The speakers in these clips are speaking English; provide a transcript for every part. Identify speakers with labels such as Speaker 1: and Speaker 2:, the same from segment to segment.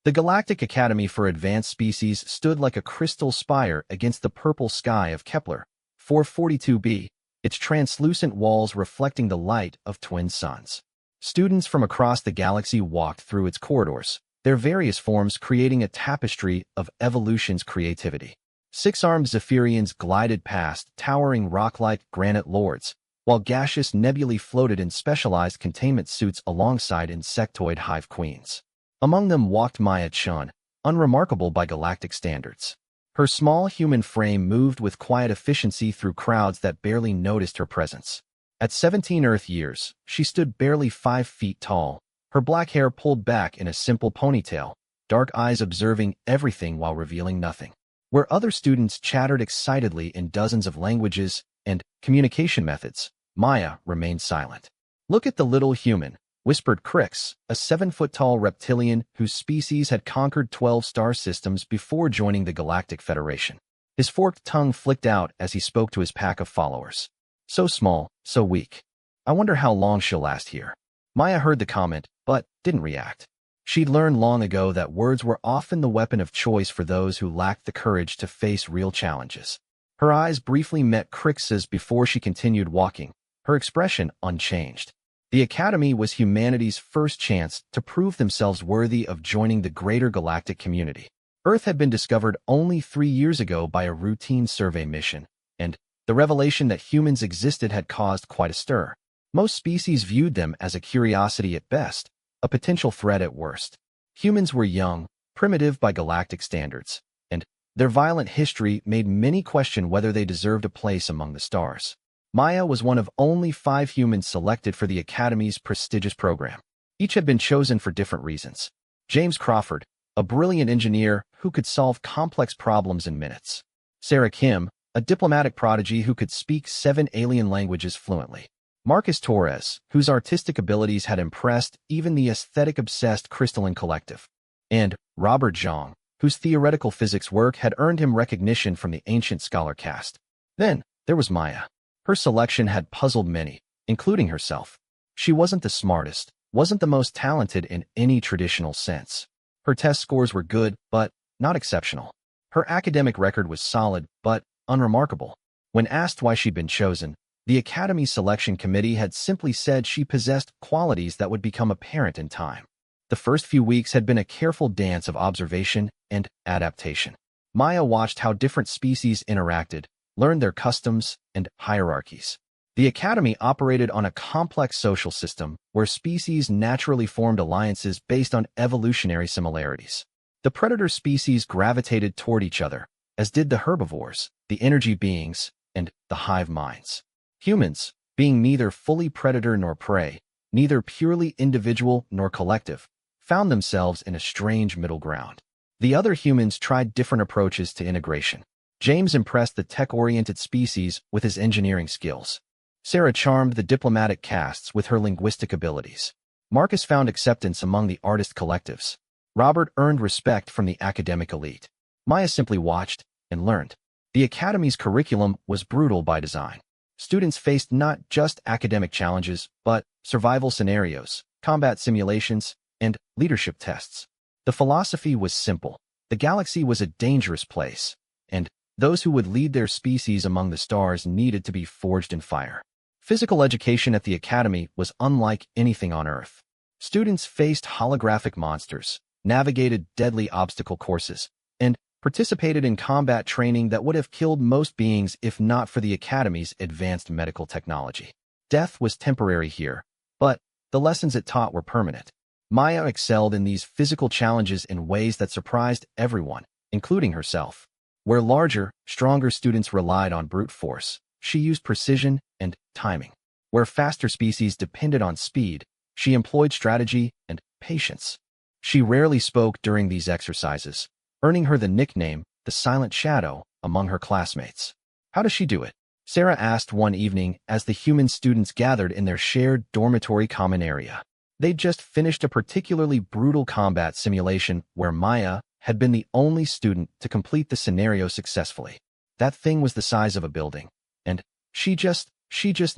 Speaker 1: The Galactic Academy for Advanced Species stood like a crystal spire against the purple sky of Kepler 442b, its translucent walls reflecting the light of twin suns. Students from across the galaxy walked through its corridors, their various forms creating a tapestry of evolution's creativity. Six-armed Zephyrians glided past, towering rock-like granite lords, while gaseous nebulae floated in specialized containment suits alongside insectoid hive queens. Among them walked Maya Chun, unremarkable by galactic standards. Her small human frame moved with quiet efficiency through crowds that barely noticed her presence. At 17 Earth years, she stood barely 5 feet tall, her black hair pulled back in a simple ponytail, dark eyes observing everything while revealing nothing. Where other students chattered excitedly in dozens of languages and communication methods, Maya remained silent. "Look at the little human," whispered Crix, a 7-foot-tall reptilian whose species had conquered 12 star systems before joining the Galactic Federation. His forked tongue flicked out as he spoke to his pack of followers. "So small, so weak. I wonder how long she'll last here." Maya heard the comment, but didn't react. She'd learned long ago that words were often the weapon of choice for those who lacked the courage to face real challenges. Her eyes briefly met Crix's before she continued walking, her expression unchanged. The Academy was humanity's first chance to prove themselves worthy of joining the greater galactic community. Earth had been discovered only 3 years ago by a routine survey mission, and the revelation that humans existed had caused quite a stir. Most species viewed them as a curiosity at best, a potential threat at worst. Humans were young, primitive by galactic standards, and their violent history made many question whether they deserved a place among the stars. Maya was one of only 5 humans selected for the Academy's prestigious program. Each had been chosen for different reasons. James Crawford, a brilliant engineer who could solve complex problems in minutes. Sarah Kim, a diplomatic prodigy who could speak 7 alien languages fluently. Marcus Torres, whose artistic abilities had impressed even the aesthetic-obsessed Crystalline Collective. And Robert Zhang, whose theoretical physics work had earned him recognition from the ancient scholar caste. Then, there was Maya. Her selection had puzzled many, including herself. She wasn't the smartest, wasn't the most talented in any traditional sense. Her test scores were good, but not exceptional. Her academic record was solid, but unremarkable. When asked why she'd been chosen, the Academy Selection Committee had simply said she possessed qualities that would become apparent in time. The first few weeks had been a careful dance of observation and adaptation. Maya watched how different species interacted, learned their customs and hierarchies. The Academy operated on a complex social system where species naturally formed alliances based on evolutionary similarities. The predator species gravitated toward each other, as did the herbivores, the energy beings, and the hive minds. Humans, being neither fully predator nor prey, neither purely individual nor collective, found themselves in a strange middle ground. The other humans tried different approaches to integration. James impressed the tech-oriented species with his engineering skills. Sarah charmed the diplomatic castes with her linguistic abilities. Marcus found acceptance among the artist collectives. Robert earned respect from the academic elite. Maya simply watched and learned. The Academy's curriculum was brutal by design. Students faced not just academic challenges, but survival scenarios, combat simulations, and leadership tests. The philosophy was simple. The galaxy was a dangerous place, and those who would lead their species among the stars needed to be forged in fire. Physical education at the Academy was unlike anything on Earth. Students faced holographic monsters, navigated deadly obstacle courses, and participated in combat training that would have killed most beings if not for the Academy's advanced medical technology. Death was temporary here, but the lessons it taught were permanent. Maya excelled in these physical challenges in ways that surprised everyone, including herself. Where larger, stronger students relied on brute force, she used precision and timing. Where faster species depended on speed, she employed strategy and patience. She rarely spoke during these exercises, earning her the nickname, the Silent Shadow, among her classmates. How does she do it? Sarah asked one evening as the human students gathered in their shared dormitory common area. They'd just finished a particularly brutal combat simulation where Maya had been the only student to complete the scenario successfully. That thing was the size of a building, and she just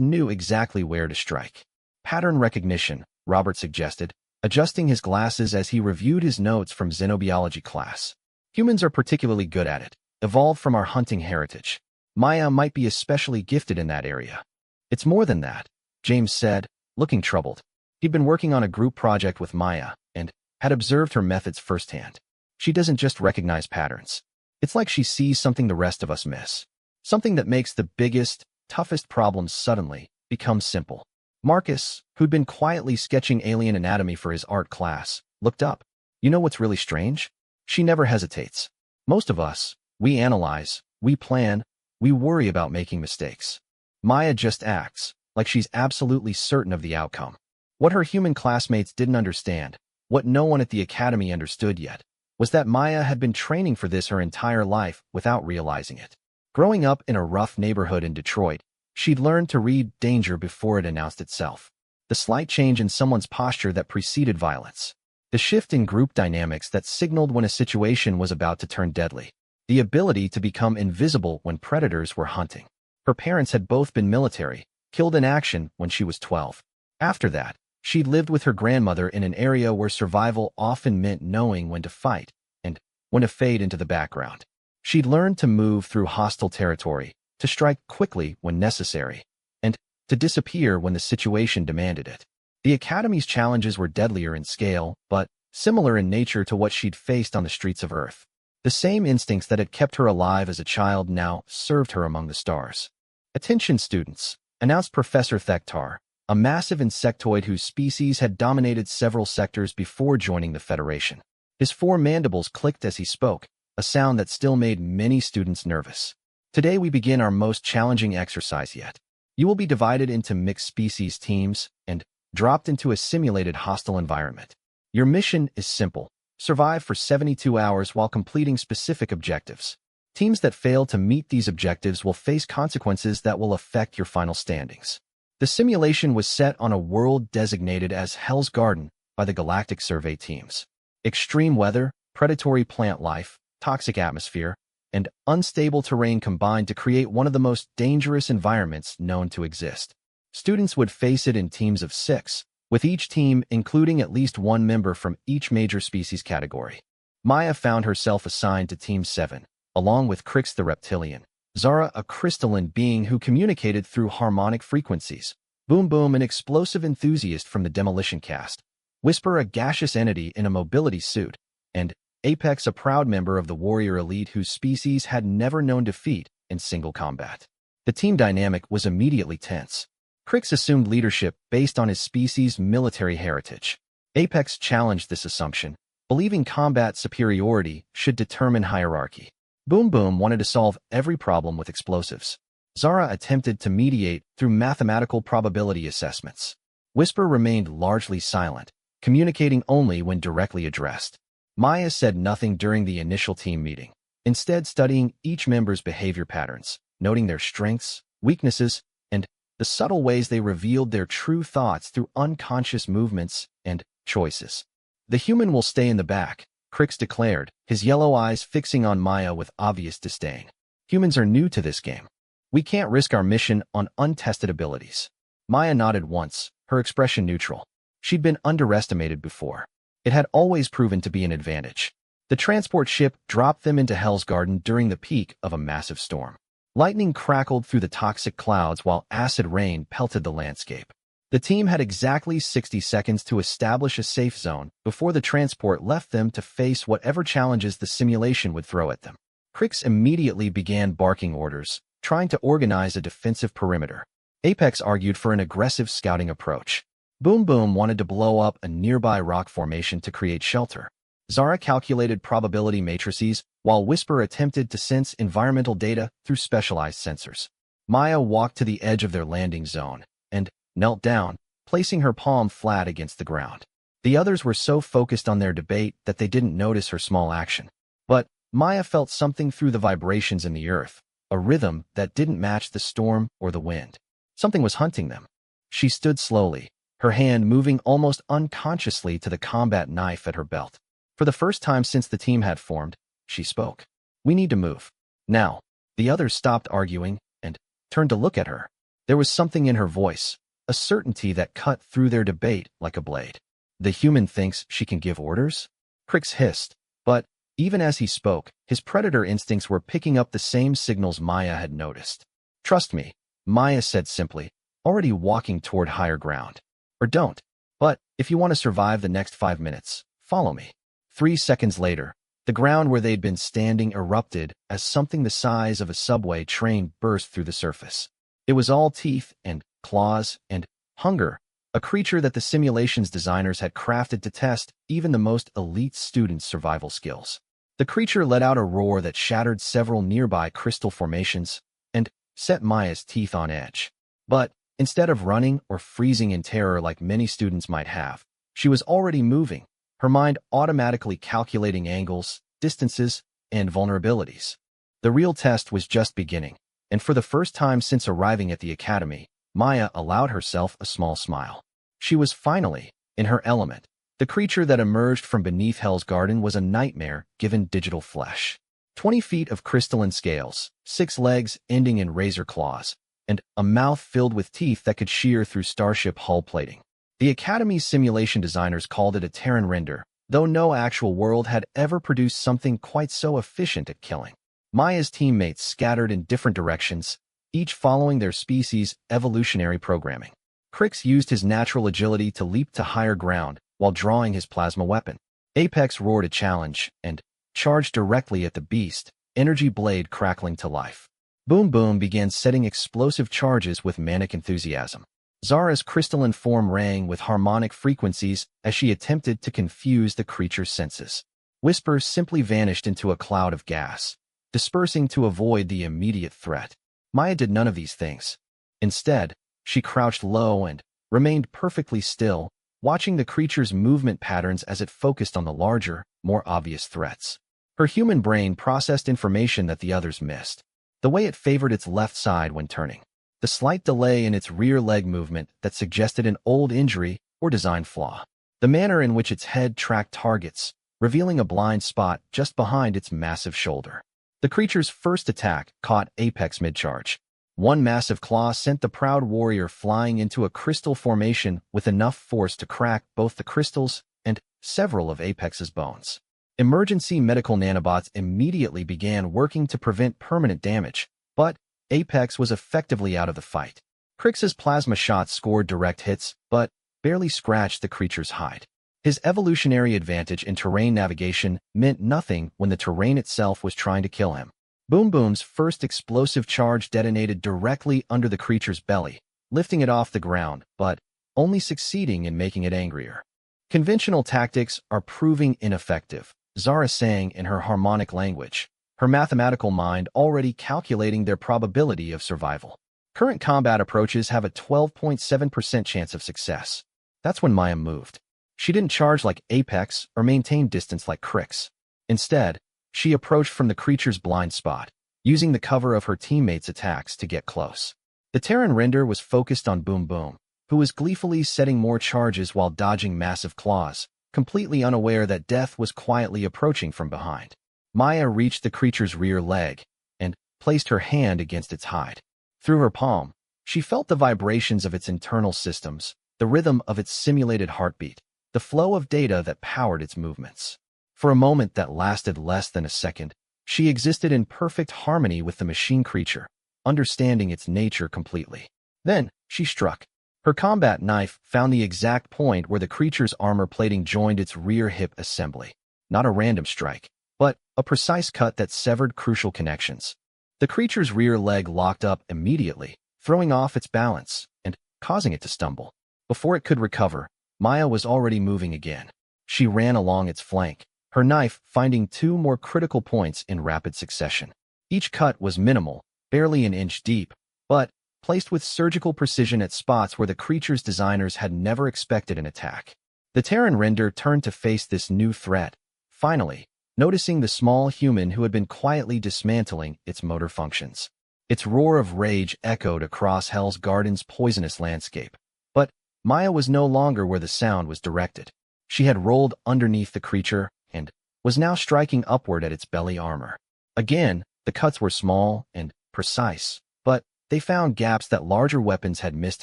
Speaker 1: knew exactly where to strike. Pattern recognition, Robert suggested, adjusting his glasses as he reviewed his notes from xenobiology class. Humans are particularly good at it, evolved from our hunting heritage. Maya might be especially gifted in that area. It's more than that, James said, looking troubled. He'd been working on a group project with Maya and had observed her methods firsthand. She doesn't just recognize patterns. It's like she sees something the rest of us miss. Something that makes the biggest, toughest problems suddenly become simple. Marcus, who'd been quietly sketching alien anatomy for his art class, looked up. You know what's really strange? She never hesitates. Most of us, we analyze, we plan, we worry about making mistakes. Maya just acts, like she's absolutely certain of the outcome. What her human classmates didn't understand, what no one at the academy understood yet, was that Maya had been training for this her entire life without realizing it. Growing up in a rough neighborhood in Detroit, she'd learned to read danger before it announced itself. The slight change in someone's posture that preceded violence. The shift in group dynamics that signaled when a situation was about to turn deadly. The ability to become invisible when predators were hunting. Her parents had both been military, killed in action when she was 12. After that, she'd lived with her grandmother in an area where survival often meant knowing when to fight and when to fade into the background. She'd learned to move through hostile territory, to strike quickly when necessary, and to disappear when the situation demanded it. The Academy's challenges were deadlier in scale, but similar in nature to what she'd faced on the streets of Earth. The same instincts that had kept her alive as a child now served her among the stars. Attention students, announced Professor Thektar, a massive insectoid whose species had dominated several sectors before joining the Federation. His four mandibles clicked as he spoke, a sound that still made many students nervous. Today we begin our most challenging exercise yet. You will be divided into mixed species teams and dropped into a simulated hostile environment. Your mission is simple. Survive for 72 hours while completing specific objectives. Teams that fail to meet these objectives will face consequences that will affect your final standings. The simulation was set on a world designated as Hell's Garden by the Galactic Survey teams. Extreme weather, predatory plant life, toxic atmosphere, and unstable terrain combined to create one of the most dangerous environments known to exist. Students would face it in teams of 6, with each team including at least one member from each major species category. Maya found herself assigned to Team 7, along with Crix the reptilian, Zara a crystalline being who communicated through harmonic frequencies, Boom Boom an explosive enthusiast from the demolition cast, Whisper a gaseous entity in a mobility suit, and Apex a proud member of the warrior elite whose species had never known defeat in single combat. The team dynamic was immediately tense. Crix assumed leadership based on his species' military heritage. Apex challenged this assumption, believing combat superiority should determine hierarchy. Boom Boom wanted to solve every problem with explosives. Zara attempted to mediate through mathematical probability assessments. Whisper remained largely silent, communicating only when directly addressed. Maya said nothing during the initial team meeting, instead studying each member's behavior patterns, noting their strengths, weaknesses, and the subtle ways they revealed their true thoughts through unconscious movements and choices. The human will stay in the back, Crix declared, his yellow eyes fixing on Maya with obvious disdain. Humans are new to this game. We can't risk our mission on untested abilities. Maya nodded once, her expression neutral. She'd been underestimated before. It had always proven to be an advantage. The transport ship dropped them into Hell's Garden during the peak of a massive storm. Lightning crackled through the toxic clouds while acid rain pelted the landscape. The team had exactly 60 seconds to establish a safe zone before the transport left them to face whatever challenges the simulation would throw at them. Crix immediately began barking orders, trying to organize a defensive perimeter. Apex argued for an aggressive scouting approach. Boom Boom wanted to blow up a nearby rock formation to create shelter. Zara calculated probability matrices, while Whisper attempted to sense environmental data through specialized sensors. Maya walked to the edge of their landing zone and knelt down, placing her palm flat against the ground. The others were so focused on their debate that they didn't notice her small action. But Maya felt something through the vibrations in the earth, a rhythm that didn't match the storm or the wind. Something was hunting them. She stood slowly, her hand moving almost unconsciously to the combat knife at her belt. For the first time since the team had formed, she spoke. "We need to move. Now." The others stopped arguing and turned to look at her. There was something in her voice, a certainty that cut through their debate like a blade. The human thinks she can give orders? Crix hissed, but even as he spoke, his predator instincts were picking up the same signals Maya had noticed. Trust me, Maya said simply, already walking toward higher ground. Or don't. But if you want to survive the next 5 minutes, follow me. 3 seconds later, the ground where they'd been standing erupted as something the size of a subway train burst through the surface. It was all teeth and claws and hunger, a creature that the simulation's designers had crafted to test even the most elite students' survival skills. The creature let out a roar that shattered several nearby crystal formations and set Maya's teeth on edge. But instead of running or freezing in terror like many students might have, she was already moving, her mind automatically calculating angles, distances, and vulnerabilities. The real test was just beginning, and for the first time since arriving at the academy, Maya allowed herself a small smile. She was finally in her element. The creature that emerged from beneath Hell's Garden was a nightmare given digital flesh. 20 feet of crystalline scales, 6 legs ending in razor claws, and a mouth filled with teeth that could shear through starship hull plating. The Academy's simulation designers called it a Terran render, though no actual world had ever produced something quite so efficient at killing. Maya's teammates scattered in different directions, each following their species' evolutionary programming. Crix used his natural agility to leap to higher ground while drawing his plasma weapon. Apex roared a challenge and charged directly at the beast, energy blade crackling to life. Boom Boom began setting explosive charges with manic enthusiasm. Zara's crystalline form rang with harmonic frequencies as she attempted to confuse the creature's senses. Whispers simply vanished into a cloud of gas, dispersing to avoid the immediate threat. Maya did none of these things. Instead, she crouched low and remained perfectly still, watching the creature's movement patterns as it focused on the larger, more obvious threats. Her human brain processed information that the others missed. The way it favored its left side when turning. The slight delay in its rear leg movement that suggested an old injury or design flaw. The manner in which its head tracked targets, revealing a blind spot just behind its massive shoulder. The creature's first attack caught Apex mid-charge. One massive claw sent the proud warrior flying into a crystal formation with enough force to crack both the crystals and several of Apex's bones. Emergency medical nanobots immediately began working to prevent permanent damage, but Apex was effectively out of the fight. Crix's plasma shots scored direct hits, but barely scratched the creature's hide. His evolutionary advantage in terrain navigation meant nothing when the terrain itself was trying to kill him. Boom Boom's first explosive charge detonated directly under the creature's belly, lifting it off the ground, but only succeeding in making it angrier. Conventional tactics are proving ineffective, Zara sang in her harmonic language, her mathematical mind already calculating their probability of survival. Current combat approaches have a 12.7% chance of success. That's when Maya moved. She didn't charge like Apex or maintain distance like Crix. Instead, she approached from the creature's blind spot, using the cover of her teammates' attacks to get close. The Terran render was focused on Boom Boom, who was gleefully setting more charges while dodging massive claws, completely unaware that death was quietly approaching from behind. Maya reached the creature's rear leg and placed her hand against its hide. Through her palm, she felt the vibrations of its internal systems, the rhythm of its simulated heartbeat, the flow of data that powered its movements. For a moment that lasted less than a second, she existed in perfect harmony with the machine creature, understanding its nature completely. Then, she struck. Her combat knife found the exact point where the creature's armor plating joined its rear hip assembly. Not a random strike, but a precise cut that severed crucial connections. The creature's rear leg locked up immediately, throwing off its balance and causing it to stumble. Before it could recover, Maya was already moving again. She ran along its flank, her knife finding 2 more critical points in rapid succession. Each cut was minimal, barely an inch deep, but placed with surgical precision at spots where the creature's designers had never expected an attack. The Terran render turned to face this new threat, finally, noticing the small human who had been quietly dismantling its motor functions. Its roar of rage echoed across Hell's Garden's poisonous landscape. But Maya was no longer where the sound was directed. She had rolled underneath the creature and was now striking upward at its belly armor. Again, the cuts were small and precise, but they found gaps that larger weapons had missed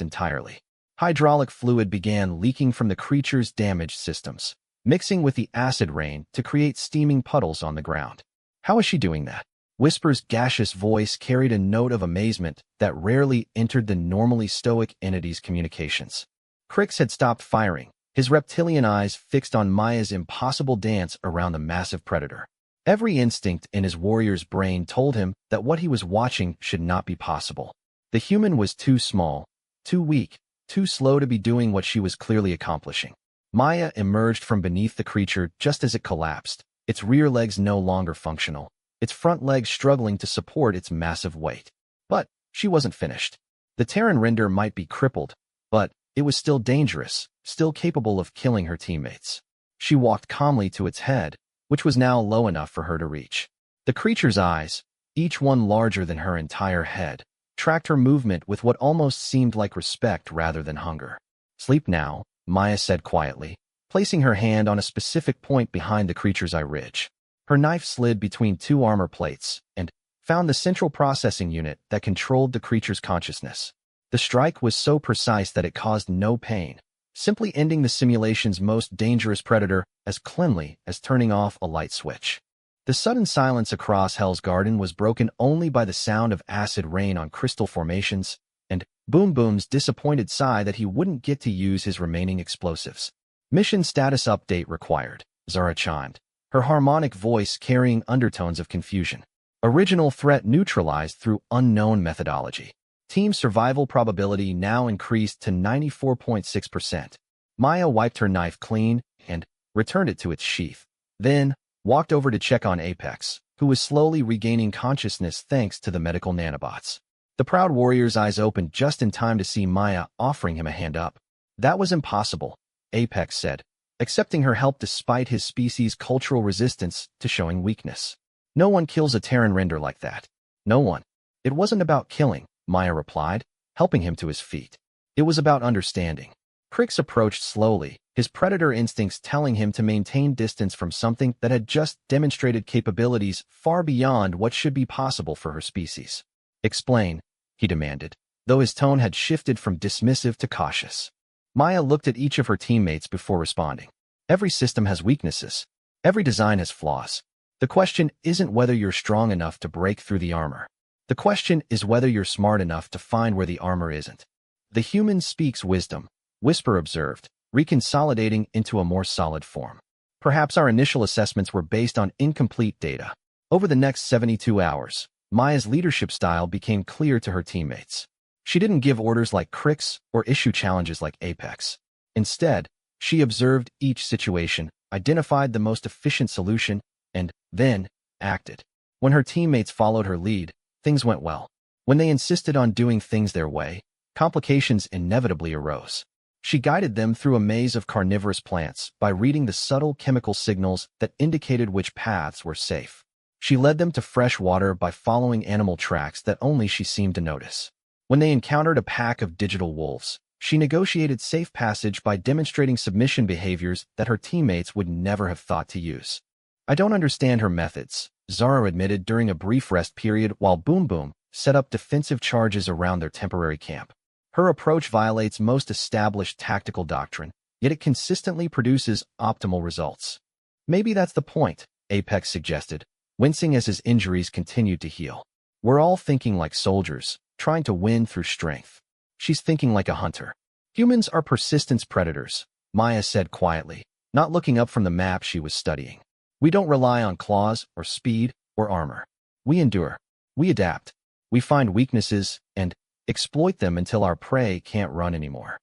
Speaker 1: entirely. Hydraulic fluid began leaking from the creature's damaged systems, mixing with the acid rain to create steaming puddles on the ground. How is she doing that? Whisper's gaseous voice carried a note of amazement that rarely entered the normally stoic entity's communications. Crix had stopped firing, his reptilian eyes fixed on Maya's impossible dance around the massive predator. Every instinct in his warrior's brain told him that what he was watching should not be possible. The human was too small, too weak, too slow to be doing what she was clearly accomplishing. Maya emerged from beneath the creature just as it collapsed, its rear legs no longer functional, its front legs struggling to support its massive weight. But she wasn't finished. The Terran render might be crippled, but it was still dangerous, still capable of killing her teammates. She walked calmly to its head, which was now low enough for her to reach. The creature's eyes, each one larger than her entire head, tracked her movement with what almost seemed like respect rather than hunger. "Sleep now," Maya said quietly, placing her hand on a specific point behind the creature's eye ridge. Her knife slid between two armor plates and found the central processing unit that controlled the creature's consciousness. The strike was so precise that it caused no pain, simply ending the simulation's most dangerous predator as cleanly as turning off a light switch. The sudden silence across Hell's Garden was broken only by the sound of acid rain on crystal formations and Boom Boom's disappointed sigh that he wouldn't get to use his remaining explosives. "Mission status update required," Zara chimed, her harmonic voice carrying undertones of confusion. "Original threat neutralized through unknown methodology. Team survival probability now increased to 94.6%. Maya wiped her knife clean and returned it to its sheath, then walked over to check on Apex, who was slowly regaining consciousness thanks to the medical nanobots. The proud warrior's eyes opened just in time to see Maya offering him a hand up. "That was impossible," Apex said, accepting her help despite his species' cultural resistance to showing weakness. "No one kills a Terran render like that. No one." "It wasn't about killing," Maya replied, helping him to his feet. "It was about understanding." Crix approached slowly, his predator instincts telling him to maintain distance from something that had just demonstrated capabilities far beyond what should be possible for her species. "Explain," he demanded, though his tone had shifted from dismissive to cautious. Maya looked at each of her teammates before responding. "Every system has weaknesses. Every design has flaws. The question isn't whether you're strong enough to break through the armor. The question is whether you're smart enough to find where the armor isn't." "The human speaks wisdom," Whisper observed, reconsolidating into a more solid form. "Perhaps our initial assessments were based on incomplete data." Over the next 72 hours, Maya's leadership style became clear to her teammates. She didn't give orders like Crix or issue challenges like Apex. Instead, she observed each situation, identified the most efficient solution, and then acted. When her teammates followed her lead, things went well. When they insisted on doing things their way, complications inevitably arose. She guided them through a maze of carnivorous plants by reading the subtle chemical signals that indicated which paths were safe. She led them to fresh water by following animal tracks that only she seemed to notice. When they encountered a pack of digital wolves, she negotiated safe passage by demonstrating submission behaviors that her teammates would never have thought to use. "I don't understand her methods," Zara admitted during a brief rest period while Boom Boom set up defensive charges around their temporary camp. "Her approach violates most established tactical doctrine, yet it consistently produces optimal results." "Maybe that's the point," Apex suggested, wincing as his injuries continued to heal. "We're all thinking like soldiers, trying to win through strength. She's thinking like a hunter." "Humans are persistence predators," Maya said quietly, not looking up from the map she was studying. "We don't rely on claws or speed or armor. We endure. We adapt. We find weaknesses and exploit them until our prey can't run anymore."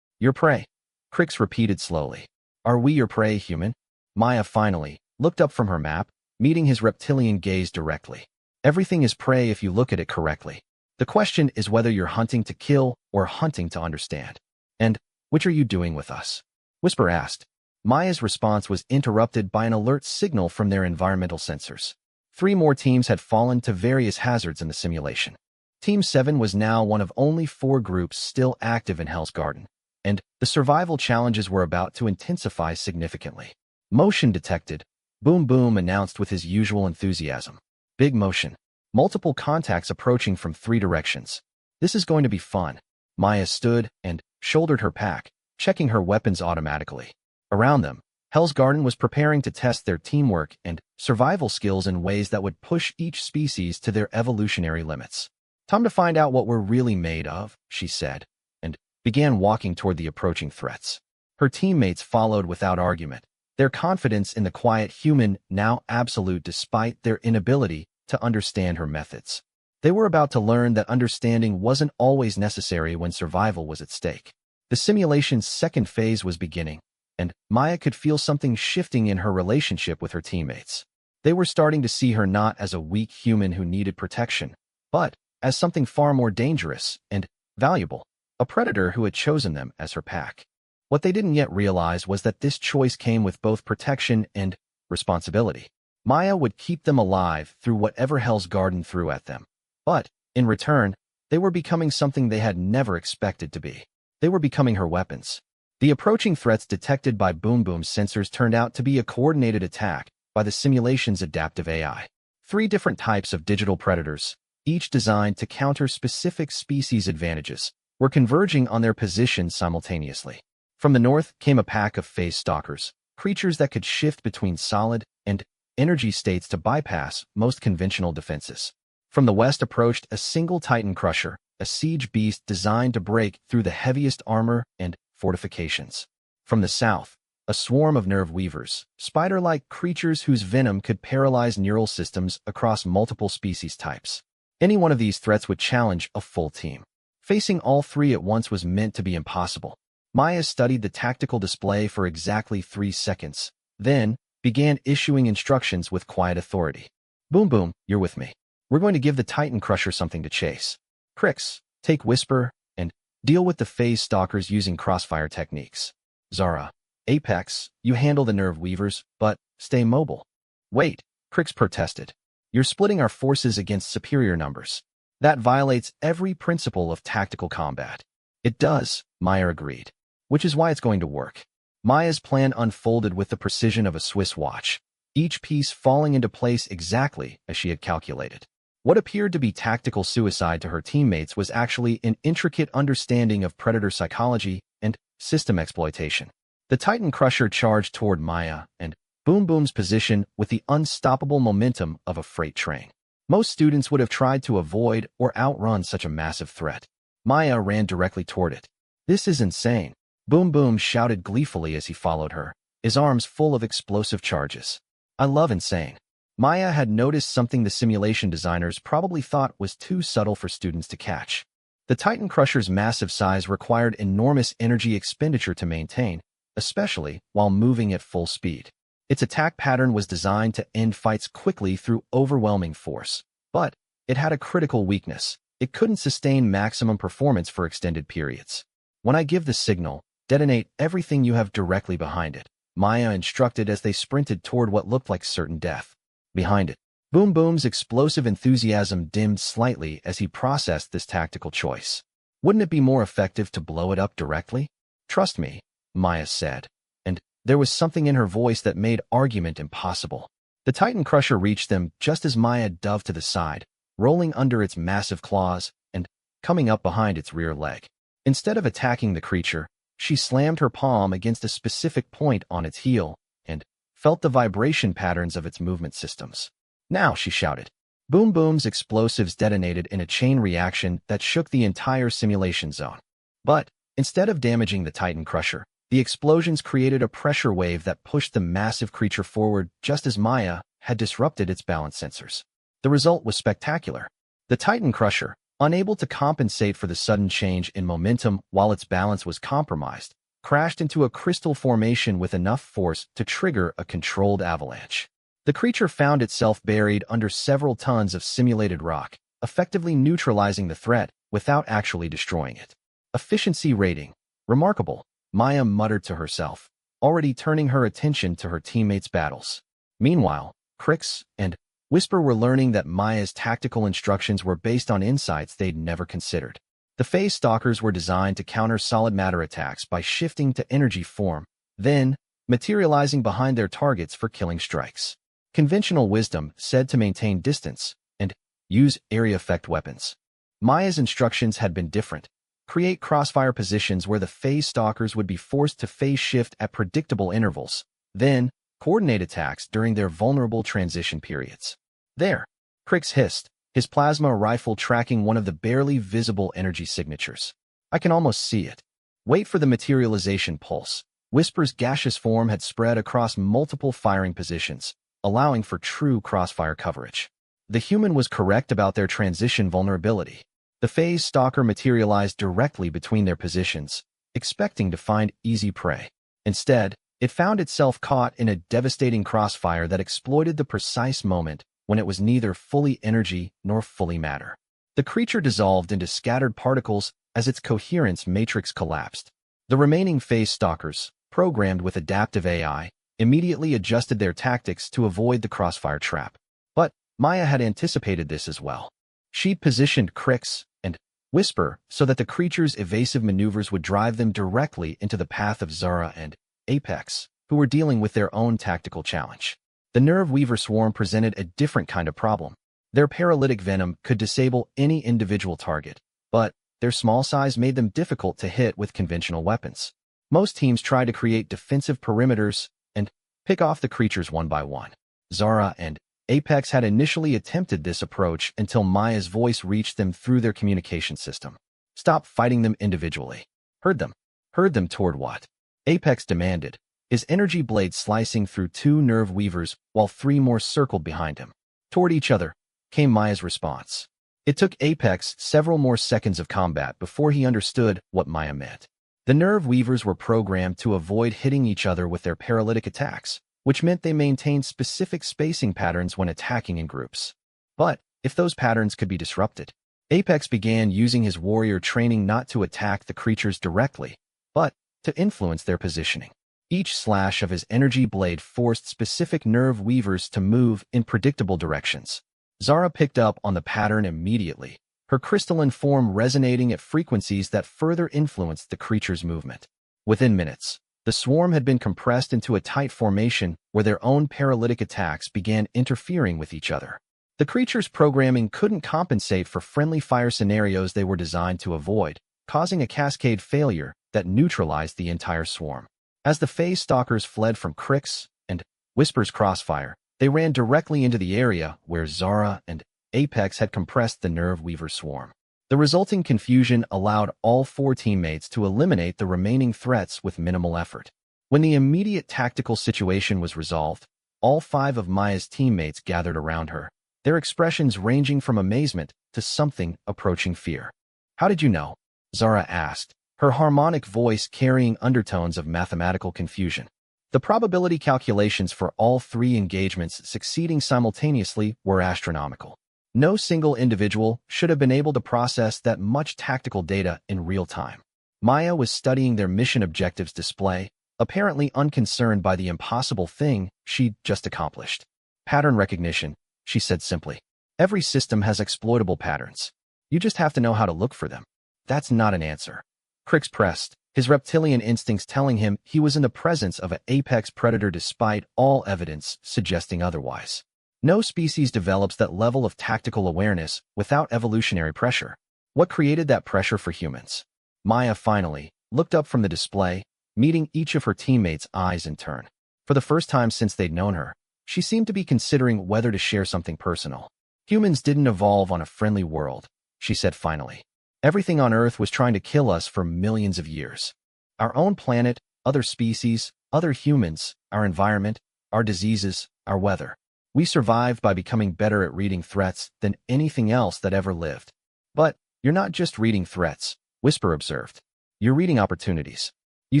Speaker 1: "Your prey," Crix repeated slowly. "Are we your prey, human?" Maya finally looked up from her map, meeting his reptilian gaze directly. "Everything is prey if you look at it correctly. The question is whether you're hunting to kill or hunting to understand." "And which are you doing with us?" Whisper asked. Maya's response was interrupted by an alert signal from their environmental sensors. 3 more teams had fallen to various hazards in the simulation. Team 7 was now one of only 4 groups still active in Hell's Garden, and the survival challenges were about to intensify significantly. "Motion detected," Boom Boom announced with his usual enthusiasm. "Big motion. Multiple contacts approaching from 3 directions. This is going to be fun." Maya stood and shouldered her pack, checking her weapons automatically. Around them, Hell's Garden was preparing to test their teamwork and survival skills in ways that would push each species to their evolutionary limits. "Time to find out what we're really made of," she said, and began walking toward the approaching threats. Her teammates followed without argument, their confidence in the quiet human now absolute despite their inability to understand her methods. They were about to learn that understanding wasn't always necessary when survival was at stake. The simulation's second phase was beginning, and Maya could feel something shifting in her relationship with her teammates. They were starting to see her not as a weak human who needed protection, but as something far more dangerous and valuable, a predator who had chosen them as her pack. What they didn't yet realize was that this choice came with both protection and responsibility. Maya would keep them alive through whatever Hell's Garden threw at them. But, in return, they were becoming something they had never expected to be. They were becoming her weapons. The approaching threats detected by Boom Boom's sensors turned out to be a coordinated attack by the simulation's adaptive AI. 3 different types of digital predators, each designed to counter specific species advantages, were converging on their positions simultaneously. From the north came a pack of phase stalkers, creatures that could shift between solid and energy states to bypass most conventional defenses. From the west approached a single Titan Crusher, a siege beast designed to break through the heaviest armor and fortifications. From the south, a swarm of nerve weavers, spider-like creatures whose venom could paralyze neural systems across multiple species types. Any one of these threats would challenge a full team. Facing all 3 at once was meant to be impossible. Maya studied the tactical display for exactly 3 seconds, then began issuing instructions with quiet authority. "Boom Boom, you're with me. We're going to give the Titan Crusher something to chase. Crix, take Whisper, and deal with the phase stalkers using crossfire techniques. Zara, Apex, you handle the nerve weavers, but stay mobile." "Wait," Crix protested. "You're splitting our forces against superior numbers. That violates every principle of tactical combat." "It does," Maya agreed, "which is why it's going to work." Maya's plan unfolded with the precision of a Swiss watch, each piece falling into place exactly as she had calculated. What appeared to be tactical suicide to her teammates was actually an intricate understanding of predator psychology and system exploitation. The Titan Crusher charged toward Maya and Boom Boom's position with the unstoppable momentum of a freight train. Most students would have tried to avoid or outrun such a massive threat. Maya ran directly toward it. "This is insane," Boom Boom shouted gleefully as he followed her, his arms full of explosive charges. "I love insane." Maya had noticed something the simulation designers probably thought was too subtle for students to catch. The Titan Crusher's massive size required enormous energy expenditure to maintain, especially while moving at full speed. Its attack pattern was designed to end fights quickly through overwhelming force, but it had a critical weakness. It couldn't sustain maximum performance for extended periods. "When I give the signal, detonate everything you have directly behind it," Maya instructed as they sprinted toward what looked like certain death. Behind it, Boom Boom's explosive enthusiasm dimmed slightly as he processed this tactical choice. "Wouldn't it be more effective to blow it up directly?" "Trust me," Maya said, and there was something in her voice that made argument impossible. The Titan Crusher reached them just as Maya dove to the side, rolling under its massive claws and coming up behind its rear leg. Instead of attacking the creature, she slammed her palm against a specific point on its heel and felt the vibration patterns of its movement systems. "Now," she shouted. Boom Boom's explosives detonated in a chain reaction that shook the entire simulation zone. But instead of damaging the Titan Crusher, the explosions created a pressure wave that pushed the massive creature forward just as Maya had disrupted its balance sensors. The result was spectacular. The Titan Crusher, unable to compensate for the sudden change in momentum while its balance was compromised, crashed into a crystal formation with enough force to trigger a controlled avalanche. The creature found itself buried under several tons of simulated rock, effectively neutralizing the threat without actually destroying it. "Efficiency rating. Remarkable," Maya muttered to herself, already turning her attention to her teammates' battles. Meanwhile, Crix and Whisper were learning that Maya's tactical instructions were based on insights they'd never considered. The phase stalkers were designed to counter solid matter attacks by shifting to energy form, then materializing behind their targets for killing strikes. Conventional wisdom said to maintain distance and use area effect weapons. Maya's instructions had been different. create crossfire positions where the phase stalkers would be forced to phase shift at predictable intervals, then coordinate attacks during their vulnerable transition periods. There, Crix hissed, his plasma rifle tracking one of the barely visible energy signatures. I can almost see it. Wait for the materialization pulse. Whisper's gaseous form had spread across multiple firing positions, allowing for true crossfire coverage. The human was correct about their transition vulnerability. The phase stalker materialized directly between their positions, expecting to find easy prey. Instead, it found itself caught in a devastating crossfire that exploited the precise moment when it was neither fully energy nor fully matter. The creature dissolved into scattered particles as its coherence matrix collapsed. The remaining phase stalkers, programmed with adaptive AI, immediately adjusted their tactics to avoid the crossfire trap. But Maya had anticipated this as well. She positioned Crix and Whisper so that the creature's evasive maneuvers would drive them directly into the path of Zara and Apex, who were dealing with their own tactical challenge. The Nerve Weaver swarm presented a different kind of problem. Their paralytic venom could disable any individual target, but their small size made them difficult to hit with conventional weapons. Most teams tried to create defensive perimeters and pick off the creatures one by one. Zara and Apex had initially attempted this approach until Maya's voice reached them through their communication system. Stop fighting them individually. Herd them. Herd them toward what? Apex demanded, his energy blade slicing through 2 Nerve Weavers while 3 more circled behind him. Toward each other, came Maya's response. It took Apex several more seconds of combat before he understood what Maya meant. The Nerve Weavers were programmed to avoid hitting each other with their paralytic attacks, which meant they maintained specific spacing patterns when attacking in groups. But if those patterns could be disrupted, Apex began using his warrior training not to attack the creatures directly, but to influence their positioning. Each slash of his energy blade forced specific Nerve Weavers to move in predictable directions. Zara picked up on the pattern immediately, her crystalline form resonating at frequencies that further influenced the creature's movement. Within minutes, the swarm had been compressed into a tight formation where their own paralytic attacks began interfering with each other. The creature's programming couldn't compensate for friendly fire scenarios they were designed to avoid, causing a cascade failure that neutralized the entire swarm. As the phase stalkers fled from Crix and Whisper's crossfire, they ran directly into the area where Zara and Apex had compressed the Nerve Weaver swarm. The resulting confusion allowed all 4 teammates to eliminate the remaining threats with minimal effort. When the immediate tactical situation was resolved, all 5 of Maya's teammates gathered around her, their expressions ranging from amazement to something approaching fear. "How did you know?" Zara asked, her harmonic voice carrying undertones of mathematical confusion. The probability calculations for all 3 engagements succeeding simultaneously were astronomical. No single individual should have been able to process that much tactical data in real time. Maya was studying their mission objectives display, apparently unconcerned by the impossible thing she'd just accomplished. "Pattern recognition," she said simply. "Every system has exploitable patterns. You just have to know how to look for them." "That's not an answer." Crix pressed, his reptilian instincts telling him he was in the presence of an apex predator despite all evidence suggesting otherwise. No species develops that level of tactical awareness without evolutionary pressure. What created that pressure for humans? Maya finally looked up from the display, meeting each of her teammates' eyes in turn. For the first time since they'd known her, she seemed to be considering whether to share something personal. "Humans didn't evolve on a friendly world," she said finally. "Everything on Earth was trying to kill us for millions of years. Our own planet, other species, other humans, our environment, our diseases, our weather. We survived by becoming better at reading threats than anything else that ever lived." "But you're not just reading threats," Whisper observed. "You're reading opportunities. You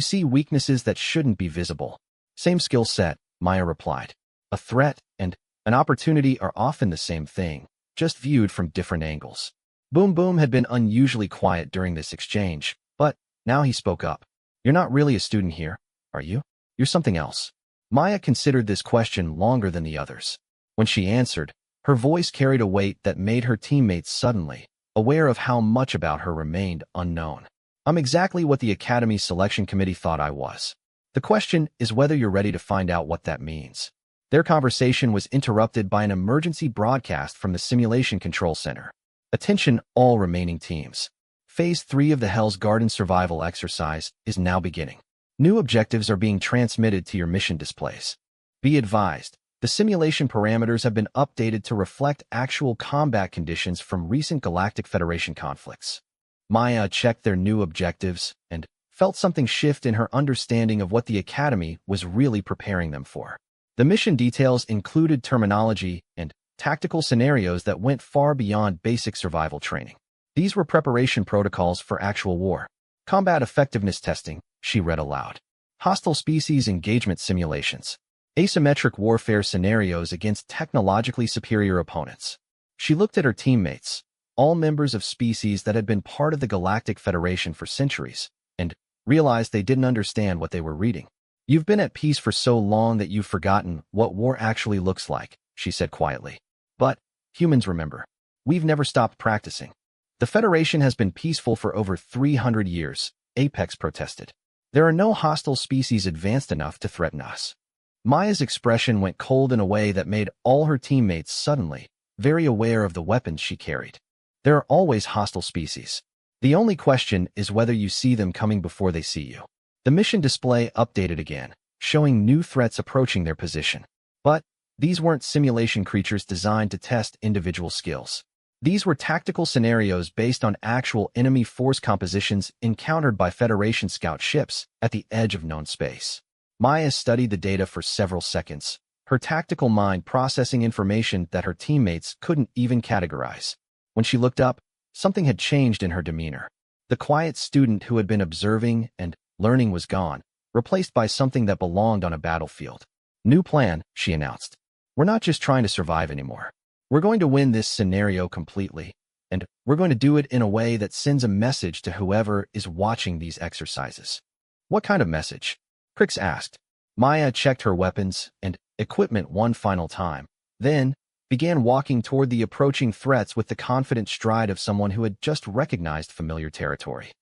Speaker 1: see weaknesses that shouldn't be visible." "Same skill set," Maya replied. "A threat and an opportunity are often the same thing, just viewed from different angles." Boom Boom had been unusually quiet during this exchange, but now he spoke up. "You're not really a student here, are you? You're something else." Maya considered this question longer than the others. When she answered, her voice carried a weight that made her teammates suddenly aware of how much about her remained unknown. "I'm exactly what the Academy's selection committee thought I was. The question is whether you're ready to find out what that means." Their conversation was interrupted by an emergency broadcast from the Simulation Control Center. "Attention all remaining teams. Phase 3 of the Hell's Garden survival exercise is now beginning. New objectives are being transmitted to your mission displays. Be advised, the simulation parameters have been updated to reflect actual combat conditions from recent Galactic Federation conflicts. Maya checked their new objectives and felt something shift in her understanding of what the Academy was really preparing them for. The mission details included terminology and tactical scenarios that went far beyond basic survival training. These were preparation protocols for actual war. Combat effectiveness testing, she read aloud. Hostile species engagement simulations. Asymmetric warfare scenarios against technologically superior opponents. She looked at her teammates, all members of species that had been part of the Galactic Federation for centuries, and realized they didn't understand what they were reading. You've been at peace for so long that you've forgotten what war actually looks like, she said quietly. But humans remember. We've never stopped practicing. The Federation has been peaceful for over 300 years, Apex protested. There are no hostile species advanced enough to threaten us. Maya's expression went cold in a way that made all her teammates suddenly very aware of the weapons she carried. There are always hostile species. The only question is whether you see them coming before they see you. The mission display updated again, showing new threats approaching their position. But these weren't simulation creatures designed to test individual skills. These were tactical scenarios based on actual enemy force compositions encountered by Federation scout ships at the edge of known space. Maya studied the data for several seconds, her tactical mind processing information that her teammates couldn't even categorize. When she looked up, something had changed in her demeanor. The quiet student who had been observing and learning was gone, replaced by something that belonged on a battlefield. New plan, she announced. We're not just trying to survive anymore. We're going to win this scenario completely, and we're going to do it in a way that sends a message to whoever is watching these exercises. What kind of message? Crix asked. Maya checked her weapons and equipment one final time, then began walking toward the approaching threats with the confident stride of someone who had just recognized familiar territory.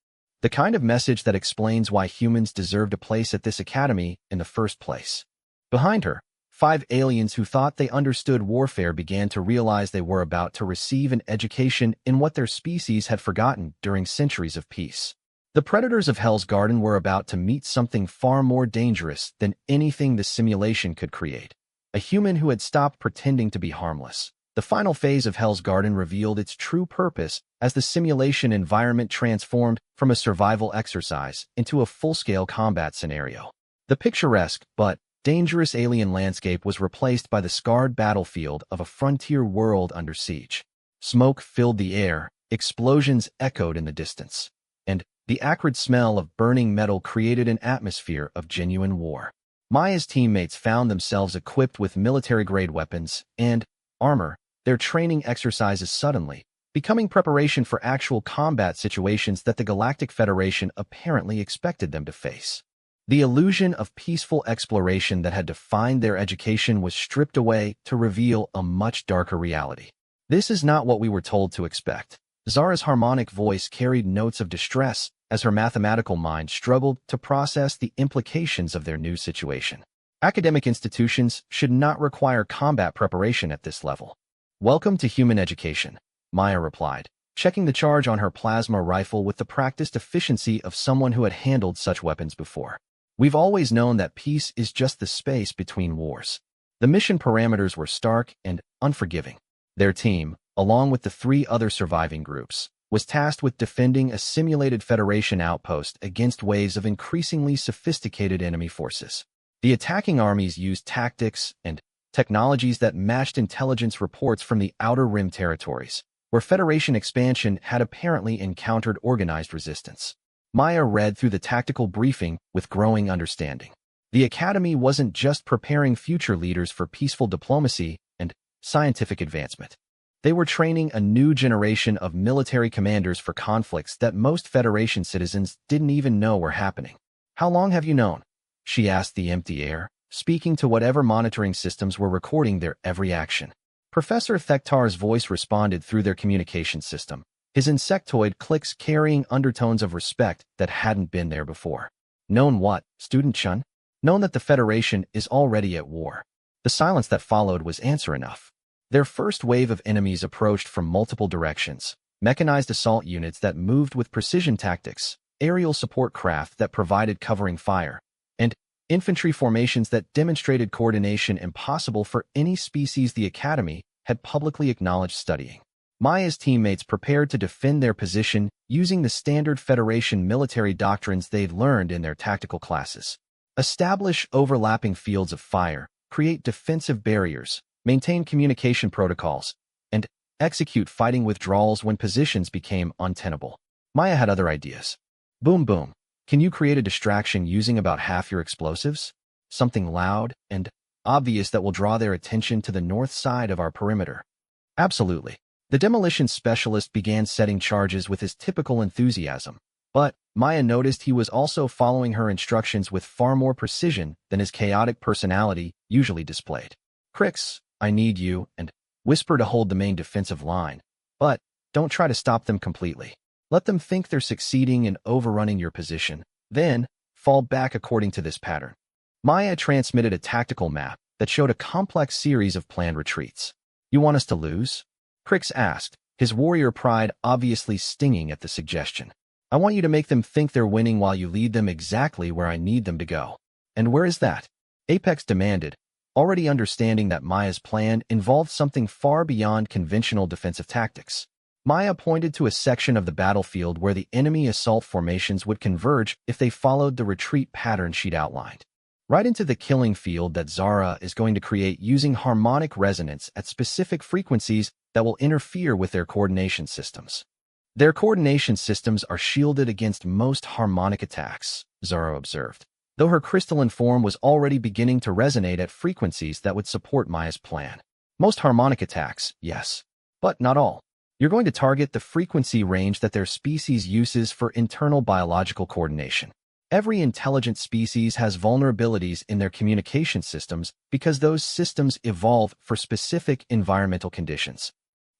Speaker 1: The kind of message that explains why humans deserved a place at this academy in the first place. Behind her, 5 aliens who thought they understood warfare began to realize they were about to receive an education in what their species had forgotten during centuries of peace. The predators of Hell's Garden were about to meet something far more dangerous than anything the simulation could create. A human who had stopped pretending to be harmless. The final phase of Hell's Garden revealed its true purpose as the simulation environment transformed from a survival exercise into a full-scale combat scenario. The picturesque but dangerous alien landscape was replaced by the scarred battlefield of a frontier world under siege. Smoke filled the air, explosions echoed in the distance, and the acrid smell of burning metal created an atmosphere of genuine war. Maya's teammates found themselves equipped with military-grade weapons and armor, their training exercises suddenly becoming preparation for actual combat situations that the Galactic Federation apparently expected them to face. The illusion of peaceful exploration that had defined their education was stripped away to reveal a much darker reality. This is not what we were told to expect. Zara's harmonic voice carried notes of distress as her mathematical mind struggled to process the implications of their new situation. Academic institutions should not require combat preparation at this level. Welcome to human education, Maya replied, checking the charge on her plasma rifle with the practiced efficiency of someone who had handled such weapons before. We've always known that peace is just the space between wars. The mission parameters were stark and unforgiving. Their team, along with the 3 other surviving groups, was tasked with defending a simulated Federation outpost against waves of increasingly sophisticated enemy forces. The attacking armies used tactics and technologies that matched intelligence reports from the Outer Rim territories, where Federation expansion had apparently encountered organized resistance. Maya read through the tactical briefing with growing understanding. The Academy wasn't just preparing future leaders for peaceful diplomacy and scientific advancement. They were training a new generation of military commanders for conflicts that most Federation citizens didn't even know were happening. How long have you known? She asked the empty air, speaking to whatever monitoring systems were recording their every action. Professor Thektar's voice responded through their communication system, his insectoid clicks carrying undertones of respect that hadn't been there before. Known what, Student Chun? Known that the Federation is already at war. The silence that followed was answer enough. Their first wave of enemies approached from multiple directions, mechanized assault units that moved with precision tactics, aerial support craft that provided covering fire, and infantry formations that demonstrated coordination impossible for any species the Academy had publicly acknowledged studying. Maya's teammates prepared to defend their position using the standard Federation military doctrines they'd learned in their tactical classes. Establish overlapping fields of fire, create defensive barriers, maintain communication protocols, and execute fighting withdrawals when positions became untenable. Maya had other ideas. Boom boom. Can you create a distraction using about half your explosives? Something loud and obvious that will draw their attention to the north side of our perimeter. Absolutely. The demolition specialist began setting charges with his typical enthusiasm, but Maya noticed he was also following her instructions with far more precision than his chaotic personality usually displayed. Crix, I need you, and whisper to hold the main defensive line, but don't try to stop them completely. Let them think they're succeeding in overrunning your position, then fall back according to this pattern. Maya transmitted a tactical map that showed a complex series of planned retreats. You want us to lose? Crix asked, his warrior pride obviously stinging at the suggestion. I want you to make them think they're winning while you lead them exactly where I need them to go. And where is that? Apex demanded, already understanding that Maya's plan involved something far beyond conventional defensive tactics. Maya pointed to a section of the battlefield where the enemy assault formations would converge if they followed the retreat pattern she'd outlined. Right into the killing field that Zara is going to create using harmonic resonance at specific frequencies that will interfere with their coordination systems. Their coordination systems are shielded against most harmonic attacks, Zara observed, though her crystalline form was already beginning to resonate at frequencies that would support Maya's plan. Most harmonic attacks, yes, but not all. You're going to target the frequency range that their species uses for internal biological coordination. Every intelligent species has vulnerabilities in their communication systems because those systems evolve for specific environmental conditions.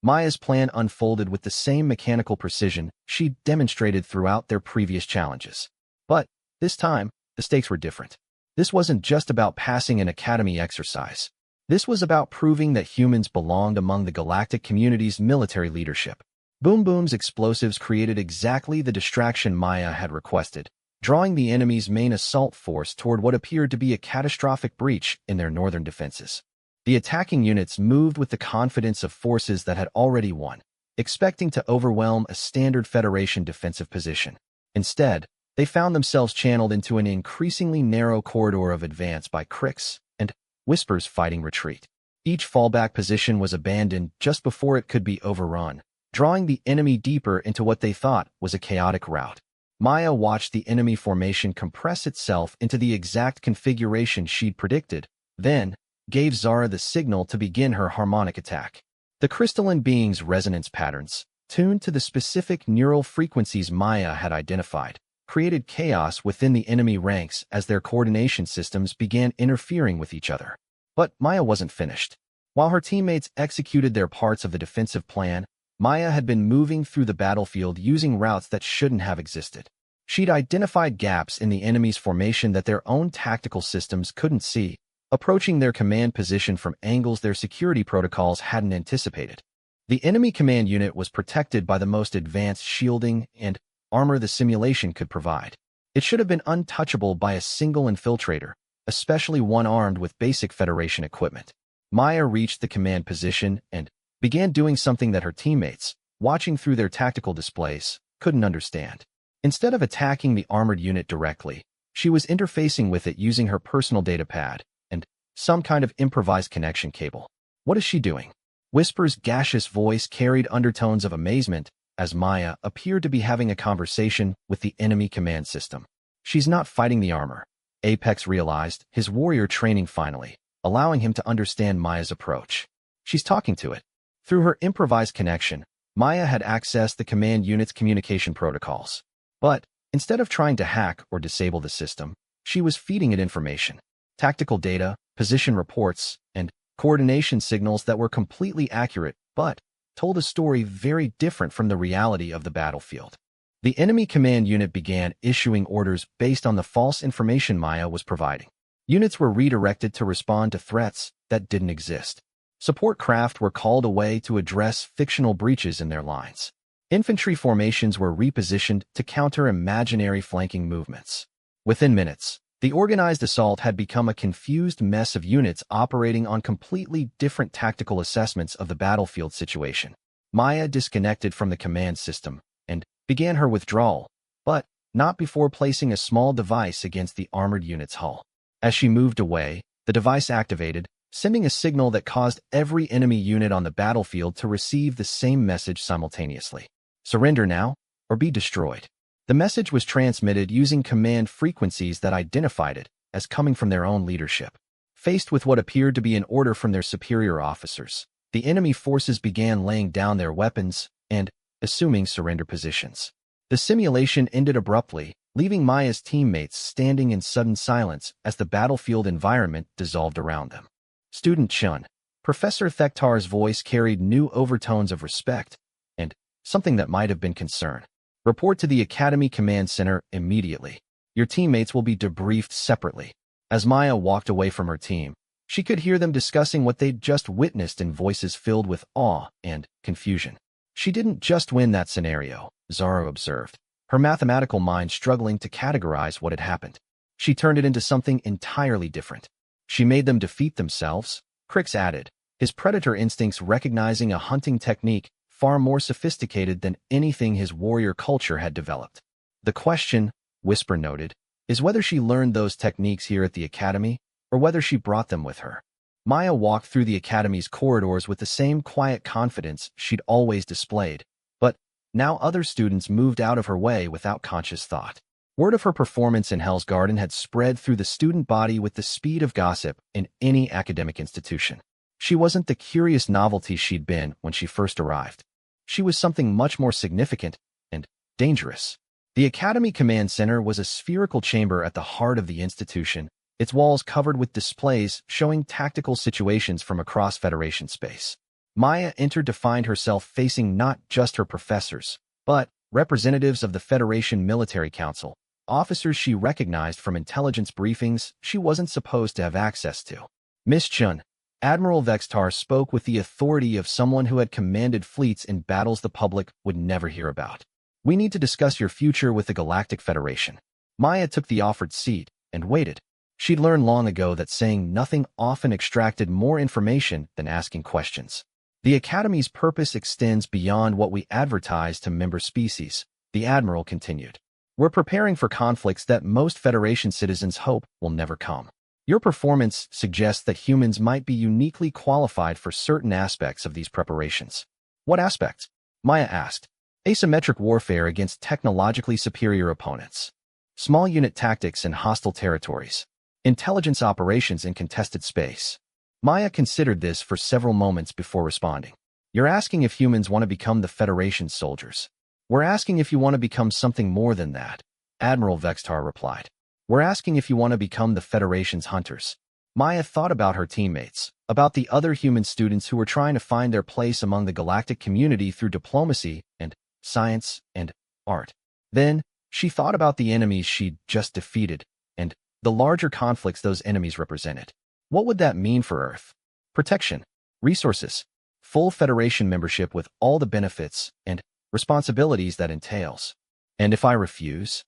Speaker 1: Maya's plan unfolded with the same mechanical precision she'd demonstrated throughout their previous challenges. But this time, the stakes were different. This wasn't just about passing an academy exercise. This was about proving that humans belonged among the galactic community's military leadership. Boom Boom's explosives created exactly the distraction Maya had requested, drawing the enemy's main assault force toward what appeared to be a catastrophic breach in their northern defenses. The attacking units moved with the confidence of forces that had already won, expecting to overwhelm a standard Federation defensive position. Instead, they found themselves channeled into an increasingly narrow corridor of advance by Crix and Whisper's fighting retreat. Each fallback position was abandoned just before it could be overrun, drawing the enemy deeper into what they thought was a chaotic rout. Maya watched the enemy formation compress itself into the exact configuration she'd predicted, then gave Zara the signal to begin her harmonic attack. The crystalline being's resonance patterns, tuned to the specific neural frequencies Maya had identified, created chaos within the enemy ranks as their coordination systems began interfering with each other. But Maya wasn't finished. While her teammates executed their parts of the defensive plan, Maya had been moving through the battlefield using routes that shouldn't have existed. She'd identified gaps in the enemy's formation that their own tactical systems couldn't see, approaching their command position from angles their security protocols hadn't anticipated. The enemy command unit was protected by the most advanced shielding and armor the simulation could provide. It should have been untouchable by a single infiltrator, especially one armed with basic Federation equipment. Maya reached the command position and began doing something that her teammates, watching through their tactical displays, couldn't understand. Instead of attacking the armored unit directly, she was interfacing with it using her personal datapad and some kind of improvised connection cable. What is she doing? Whisper's gaseous voice carried undertones of amazement as Maya appeared to be having a conversation with the enemy command system. She's not fighting the armor. Apex realized, his warrior training finally, allowing him to understand Maya's approach. She's talking to it. Through her improvised connection, Maya had accessed the command unit's communication protocols. But instead of trying to hack or disable the system, she was feeding it information, tactical data, position reports, and coordination signals that were completely accurate but told a story very different from the reality of the battlefield. The enemy command unit began issuing orders based on the false information Maya was providing. Units were redirected to respond to threats that didn't exist. Support craft were called away to address fictional breaches in their lines. Infantry formations were repositioned to counter imaginary flanking movements. Within minutes, the organized assault had become a confused mess of units operating on completely different tactical assessments of the battlefield situation. Maya disconnected from the command system and began her withdrawal, but not before placing a small device against the armored unit's hull. As she moved away, the device activated, sending a signal that caused every enemy unit on the battlefield to receive the same message simultaneously. Surrender now, or be destroyed. The message was transmitted using command frequencies that identified it as coming from their own leadership. Faced with what appeared to be an order from their superior officers, the enemy forces began laying down their weapons and assuming surrender positions. The simulation ended abruptly, leaving Maya's teammates standing in sudden silence as the battlefield environment dissolved around them. Student Chun. Professor Thektar's voice carried new overtones of respect and something that might have been concern. Report to the Academy Command Center immediately. Your teammates will be debriefed separately. As Maya walked away from her team, she could hear them discussing what they'd just witnessed in voices filled with awe and confusion. She didn't just win that scenario, Zara observed, her mathematical mind struggling to categorize what had happened. She turned it into something entirely different. She made them defeat themselves, Crix added, his predator instincts recognizing a hunting technique far more sophisticated than anything his warrior culture had developed. The question, Whisper noted, is whether she learned those techniques here at the Academy, or whether she brought them with her. Maya walked through the Academy's corridors with the same quiet confidence she'd always displayed, but now other students moved out of her way without conscious thought. Word of her performance in Hell's Garden had spread through the student body with the speed of gossip in any academic institution. She wasn't the curious novelty she'd been when she first arrived. She was something much more significant and dangerous. The Academy Command Center was a spherical chamber at the heart of the institution, its walls covered with displays showing tactical situations from across Federation space. Maya entered to find herself facing not just her professors, but representatives of the Federation Military Council, officers she recognized from intelligence briefings she wasn't supposed to have access to. Miss Chun, Admiral Vextar spoke with the authority of someone who had commanded fleets in battles the public would never hear about. We need to discuss your future with the Galactic Federation. Maya took the offered seat and waited. She'd learned long ago that saying nothing often extracted more information than asking questions. The Academy's purpose extends beyond what we advertise to member species, the Admiral continued. We're preparing for conflicts that most Federation citizens hope will never come. Your performance suggests that humans might be uniquely qualified for certain aspects of these preparations. What aspects? Maya asked. Asymmetric warfare against technologically superior opponents. Small unit tactics in hostile territories. Intelligence operations in contested space. Maya considered this for several moments before responding. You're asking if humans want to become the Federation's soldiers. We're asking if you want to become something more than that, Admiral Vextar replied. We're asking if you want to become the Federation's hunters. Maya thought about her teammates, about the other human students who were trying to find their place among the galactic community through diplomacy and science and art. Then, she thought about the enemies she'd just defeated and the larger conflicts those enemies represented. What would that mean for Earth? Protection, resources, full Federation membership with all the benefits and responsibilities that entails. And if I refuse?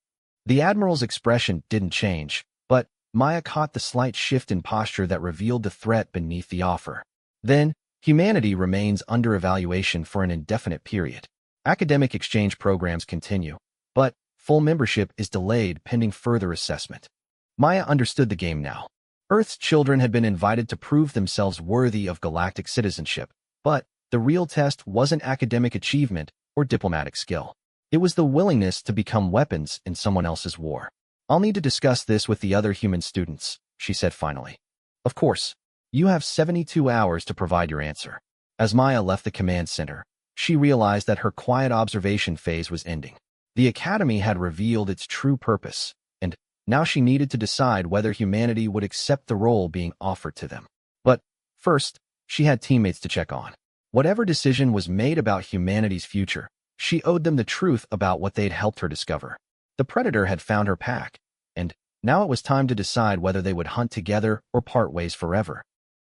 Speaker 1: The Admiral's expression didn't change, but Maya caught the slight shift in posture that revealed the threat beneath the offer. Then, humanity remains under evaluation for an indefinite period. Academic exchange programs continue, but full membership is delayed pending further assessment. Maya understood the game now. Earth's children had been invited to prove themselves worthy of galactic citizenship, but the real test wasn't academic achievement or diplomatic skill. It was the willingness to become weapons in someone else's war. I'll need to discuss this with the other human students, she said finally. Of course, you have 72 hours to provide your answer. As Maya left the command center, she realized that her quiet observation phase was ending. The Academy had revealed its true purpose, and now she needed to decide whether humanity would accept the role being offered to them. But first, she had teammates to check on. Whatever decision was made about humanity's future, she owed them the truth about what they'd helped her discover. The Predator had found her pack, and now it was time to decide whether they would hunt together or part ways forever.